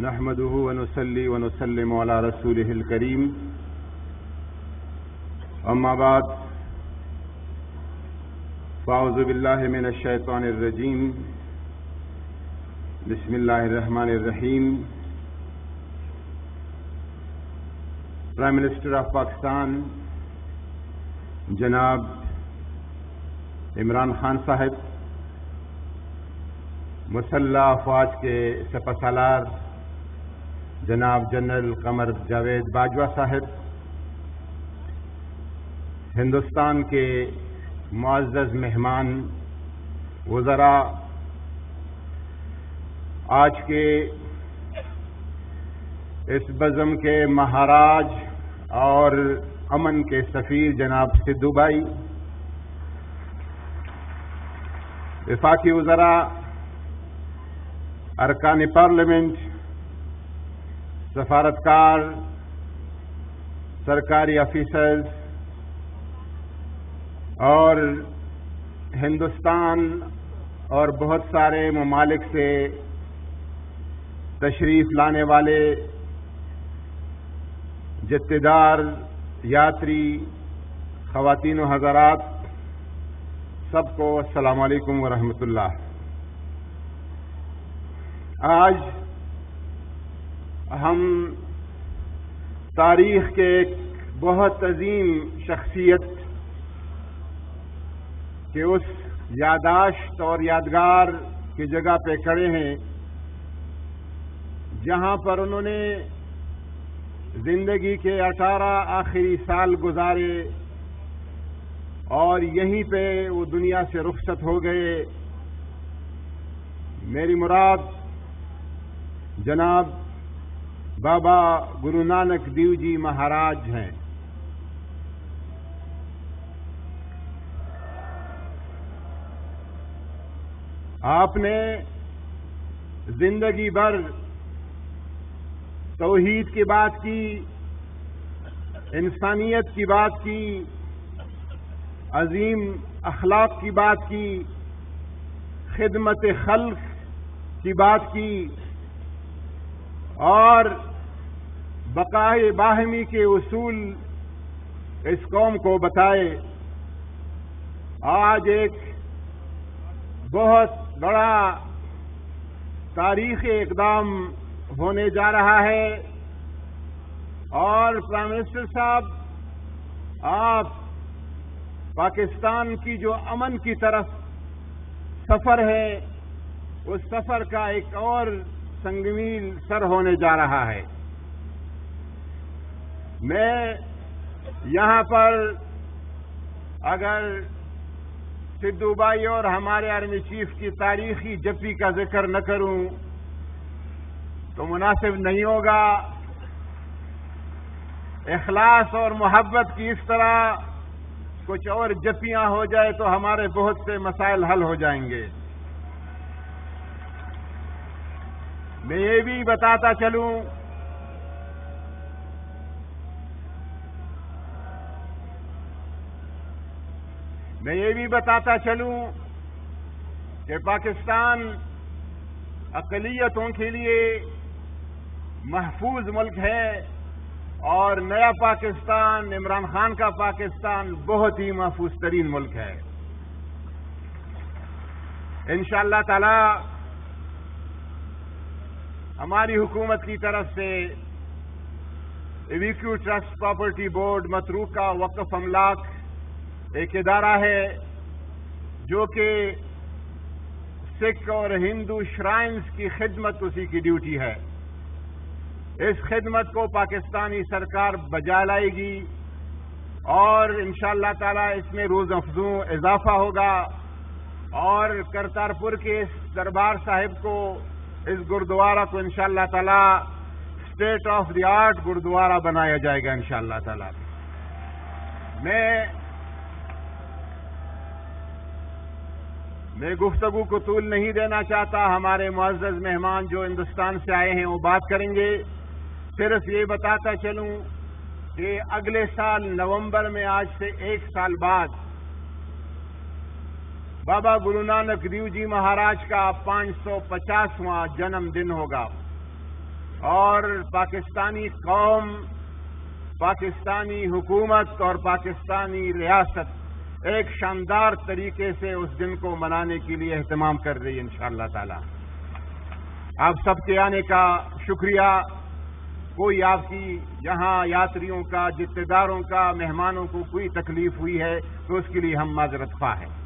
نحمده ونصلي ونسلم على رسوله الكريم اما بعد فاعوذ بالله من الشيطان الرجيم بسم الله الرحمن الرحيم. پرائم منسٹر آف پاکستان جناب عمران خان صاحب، مسلح افواج کے سپہ سالار جناب جنرل قمر جاوید باجوہ صاحب، ہندوستان کے معزز مہمان وزراء، آج کے اس بزم کے مہاراج اور امن کے سفیر جناب سدھو بھائی، وفاقی وزراء، ارکان پارلیمنٹ، سفارتکار، سرکاری آفیسرز اور ہندوستان اور بہت سارے ممالک سے تشریف لانے والے جتھےدار، یاتری، خواتین و حضرات، سب کو السلام علیکم ورحمۃ اللہ. آج ہم تاریخ کے ایک بہت عظیم شخصیت کے اس یادداشت اور یادگار کی جگہ پہ کھڑے ہیں جہاں پر انہوں نے زندگی کے 18 آخری سال گزارے اور یہیں پہ وہ دنیا سے رخصت ہو گئے. میری مراد جناب بابا گرو نانک دیو جی مہاراج ہیں. آپ نے زندگی بھر توحید کی بات کی، انسانیت کی بات کی، عظیم اخلاق کی بات کی، خدمت خلق کی بات کی اور بقائے باہمی کے اصول اس قوم کو بتائے. آج ایک بہت بڑا تاریخی اقدام ہونے جا رہا ہے اور پرائم منسٹر صاحب، آپ پاکستان کی جو امن کی طرف سفر ہے، اس سفر کا ایک اور سنگمیل سر ہونے جا رہا ہے. میں یہاں پر اگر سدھو بھائی اور ہمارے آرمی چیف کی تاریخی جپی کا ذکر نہ کروں تو مناسب نہیں ہوگا. اخلاص اور محبت کی اس طرح کچھ اور جپیاں ہو جائے تو ہمارے بہت سے مسائل حل ہو جائیں گے. میں یہ بھی بتاتا چلوں کہ پاکستان اقلیتوں کے لیے محفوظ ملک ہے اور نیا پاکستان، عمران خان کا پاکستان، بہت ہی محفوظ ترین ملک ہے. انشاءاللہ تعالی ہماری حکومت کی طرف سے ایویکیو ٹرسٹ پراپرٹی بورڈ متروکہ وقف املاک ایک ادارہ ہے جو کہ سکھ اور ہندو شرائنز کی خدمت اسی کی ڈیوٹی ہے. اس خدمت کو پاکستانی سرکار بجا لائے گی اور انشاءاللہ تعالی اس میں روز افزوں اضافہ ہوگا اور کرتارپور کے اس دربار صاحب کو، اس گردوارہ کو انشاءاللہ تعالی اسٹیٹ آف دی آرٹ گردوارہ بنایا جائے گا انشاءاللہ تعالی. میں گفتگو کو طول نہیں دینا چاہتا. ہمارے معزز مہمان جو ہندوستان سے آئے ہیں وہ بات کریں گے. صرف یہ بتاتا چلوں کہ اگلے سال نومبر میں آج سے 1 سال بعد بابا گرو نانک دیو جی مہاراج کا 550واں جنم دن ہوگا. اور پاکستانی قوم، پاکستانی حکومت اور پاکستانی ریاست ایک شاندار طریقے سے اس دن کو منانے کے لیے اہتمام کر رہی ہے انشاءاللہ تعالی۔ آپ سب کے آنے کا شکریہ۔ کوئی آپ کی یہاں یاتریوں کا، جتنے داروں کا، مہمانوں کو کوئی تکلیف ہوئی ہے تو اس کے لیے ہم معذرت خواہ ہیں۔